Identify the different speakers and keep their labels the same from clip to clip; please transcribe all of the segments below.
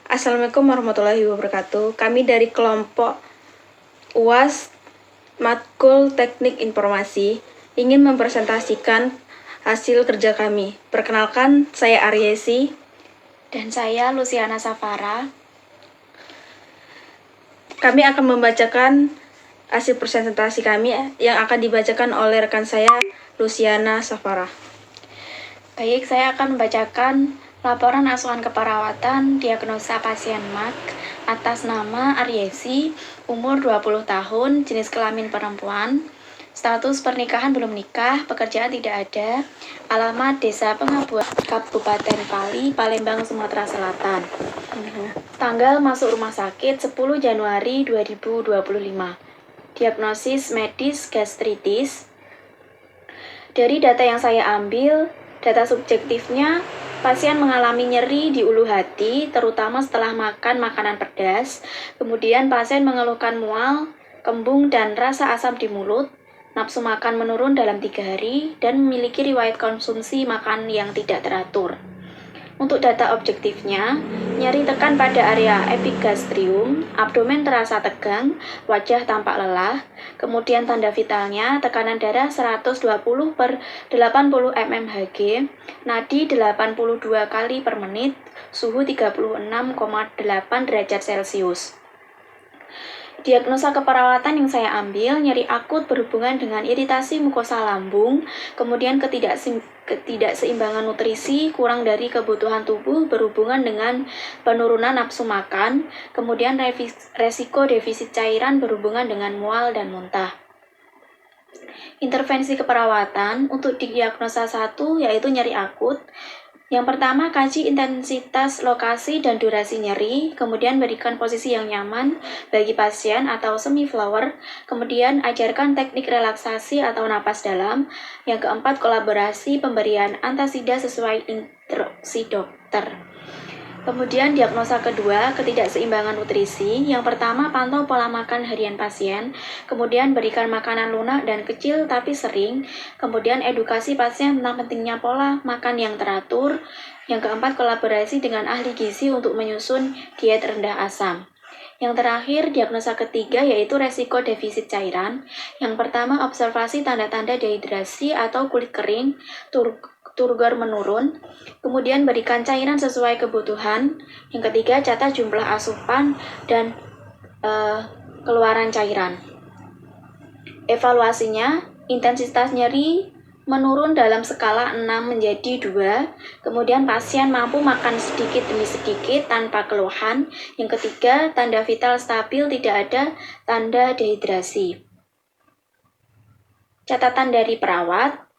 Speaker 1: Assalamualaikum warahmatullahi wabarakatuh. Kami dari kelompok UAS Matkul Teknik Informasi ingin mempresentasikan hasil kerja kami. Perkenalkan, saya Aryesi.
Speaker 2: Dan saya Luciana Safara.
Speaker 1: Kami akan membacakan hasil presentasi kami yang akan dibacakan oleh rekan saya, Luciana Safara.
Speaker 2: Baik, saya akan membacakan laporan asuhan keperawatan diagnosa pasien MAK atas nama Aryesi, umur 20 tahun, jenis kelamin perempuan, status pernikahan belum nikah, pekerjaan tidak ada, alamat Desa Pengabuan, Kabupaten Pali, Palembang, Sumatera Selatan. Tanggal masuk rumah sakit 10 Januari 2025. Diagnosis medis gastritis. Dari data yang saya ambil, data subjektifnya, pasien mengalami nyeri di ulu hati, terutama setelah makan makanan pedas. Kemudian pasien mengeluhkan mual, kembung, dan rasa asam di mulut. Nafsu makan menurun dalam 3 hari, dan memiliki riwayat konsumsi makan yang tidak teratur. Untuk data objektifnya, nyeri tekan pada area epigastrium, abdomen terasa tegang, wajah tampak lelah, kemudian tanda vitalnya tekanan darah 120/80 mmHg, nadi 82 kali per menit, suhu 36,8 derajat Celcius. Diagnosa keperawatan yang saya ambil, nyeri akut berhubungan dengan iritasi mukosa lambung, kemudian ketidakseimbangan nutrisi, kurang dari kebutuhan tubuh berhubungan dengan penurunan nafsu makan, kemudian resiko defisit cairan berhubungan dengan mual dan muntah. Intervensi keperawatan untuk diagnosa 1 yaitu nyeri akut. Yang pertama, kaji intensitas, lokasi, dan durasi nyeri, kemudian berikan posisi yang nyaman bagi pasien atau semi-flower, kemudian ajarkan teknik relaksasi atau napas dalam. Yang keempat, kolaborasi pemberian antasida sesuai instruksi dokter. Kemudian diagnosa kedua, ketidakseimbangan nutrisi. Yang pertama, pantau pola makan harian pasien, kemudian berikan makanan lunak dan kecil tapi sering, kemudian edukasi pasien tentang pentingnya pola makan yang teratur. Yang keempat, kolaborasi dengan ahli gizi untuk menyusun diet rendah asam. Yang terakhir, diagnosa ketiga yaitu resiko defisit cairan. Yang pertama, observasi tanda-tanda dehidrasi atau kulit kering, turgor menurun, kemudian berikan cairan sesuai kebutuhan. Yang ketiga, catat jumlah asupan dan keluaran cairan. Evaluasinya, intensitas nyeri menurun dalam skala 6 menjadi 2, kemudian pasien mampu makan sedikit demi sedikit tanpa keluhan. Yang ketiga, tanda vital stabil, tidak ada tanda dehidrasi. Catatan dari perawat,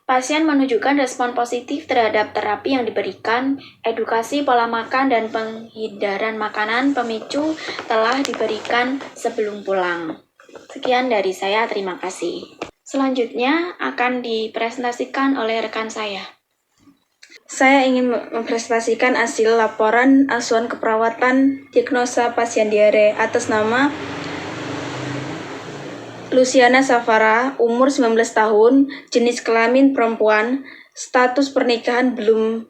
Speaker 2: pasien menunjukkan respon positif terhadap terapi yang diberikan, edukasi pola makan dan penghindaran makanan pemicu telah diberikan sebelum pulang. Sekian dari saya, terima kasih. Selanjutnya akan dipresentasikan oleh rekan saya.
Speaker 1: Saya ingin mempresentasikan hasil laporan asuhan keperawatan diagnosa pasien diare atas nama Luciana Safara, umur 19 tahun, jenis kelamin perempuan, status pernikahan belum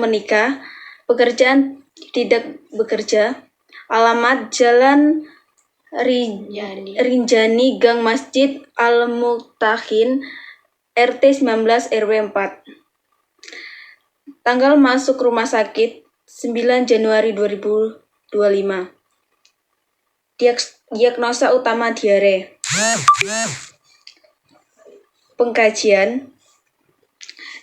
Speaker 1: menikah, pekerjaan tidak bekerja, alamat Jalan Rinjani, Gang Masjid Al-Mutakin, RT 19 RW 4. Tanggal masuk rumah sakit 9 Januari 2025. Diagnosa utama diare. Pengkajian.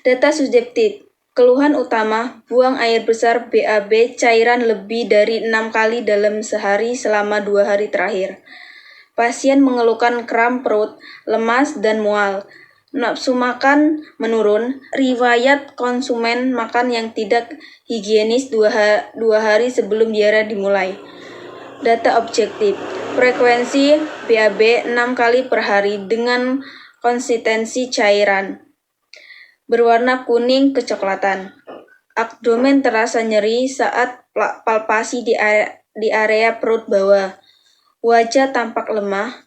Speaker 1: Data subjektif. Keluhan utama, buang air besar BAB cairan lebih dari 6 kali dalam sehari selama 2 hari terakhir. Pasien mengeluhkan kram perut, lemas, dan mual. Nafsu makan menurun, riwayat konsumen makan yang tidak higienis 2 hari sebelum diare dimulai. Data objektif, frekuensi BAB 6 kali per hari dengan konsistensi cairan berwarna kuning kecoklatan. Abdomen terasa nyeri saat palpasi di area perut bawah. Wajah tampak lemah,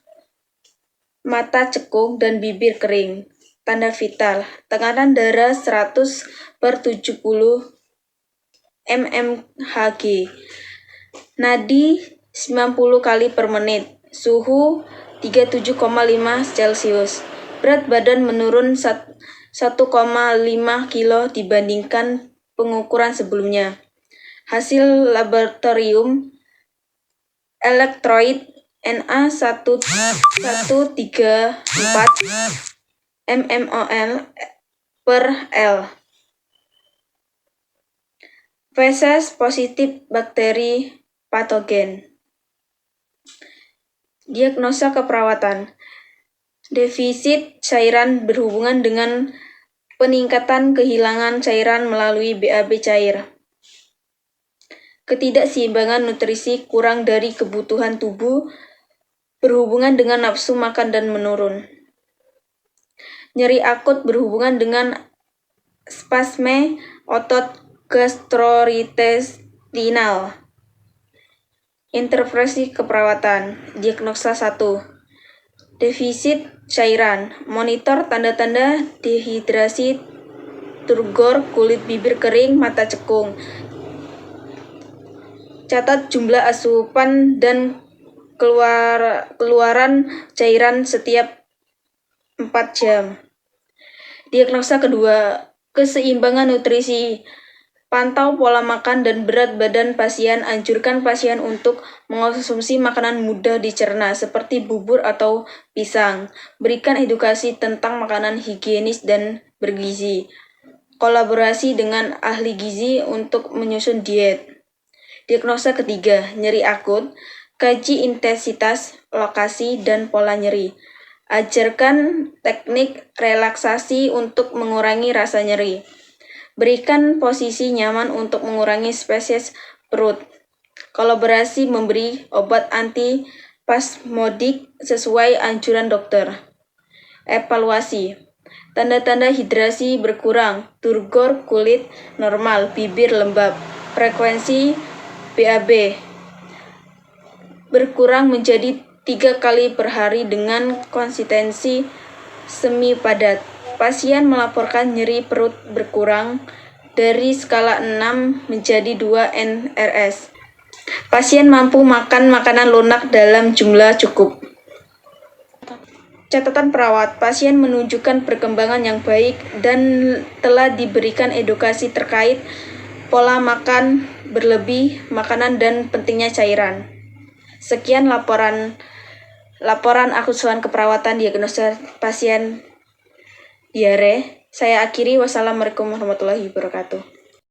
Speaker 1: mata cekung dan bibir kering. Tanda vital, tekanan darah 100/70 mmHg. Nadi 90 kali per menit. Suhu 37,5 Celcius. Berat badan menurun 1,5 kilo dibandingkan pengukuran sebelumnya. Hasil laboratorium elektrolit Na134 mmol per L. Feses positif bakteri patogen. Diagnosa keperawatan. Defisit cairan berhubungan dengan peningkatan kehilangan cairan melalui BAB cair. Ketidakseimbangan nutrisi kurang dari kebutuhan tubuh berhubungan dengan nafsu makan dan menurun. Nyeri akut berhubungan dengan spasme otot gastrointestinal. Intervensi keperawatan. Diagnosa 1. Defisit cairan. Monitor tanda-tanda dehidrasi, turgor, kulit bibir kering, mata cekung. Catat jumlah asupan dan keluaran cairan setiap 4 jam. Diagnosa kedua, keseimbangan nutrisi. Pantau pola makan dan berat badan pasien. Anjurkan pasien untuk mengonsumsi makanan mudah dicerna seperti bubur atau pisang. Berikan edukasi tentang makanan higienis dan bergizi. Kolaborasi dengan ahli gizi untuk menyusun diet. Diagnosa ketiga, nyeri akut. Kaji intensitas, lokasi, dan pola nyeri. Ajarkan teknik relaksasi untuk mengurangi rasa nyeri. Berikan posisi nyaman untuk mengurangi spesies perut. Kolaborasi memberi obat antispasmodik sesuai anjuran dokter. Evaluasi. Tanda-tanda hidrasi berkurang, turgor kulit normal, bibir lembab. Frekuensi BAB berkurang menjadi 3 kali per hari dengan konsistensi semi padat. Pasien melaporkan nyeri perut berkurang dari skala 6 menjadi 2 NRS. Pasien mampu makan makanan lunak dalam jumlah cukup. Catatan perawat, pasien menunjukkan perkembangan yang baik dan telah diberikan edukasi terkait pola makan berlebih, makanan, dan pentingnya cairan. Sekian laporan acuan keperawatan diagnosa pasien diare. Saya akhiri. Wassalamualaikum warahmatullahi wabarakatuh.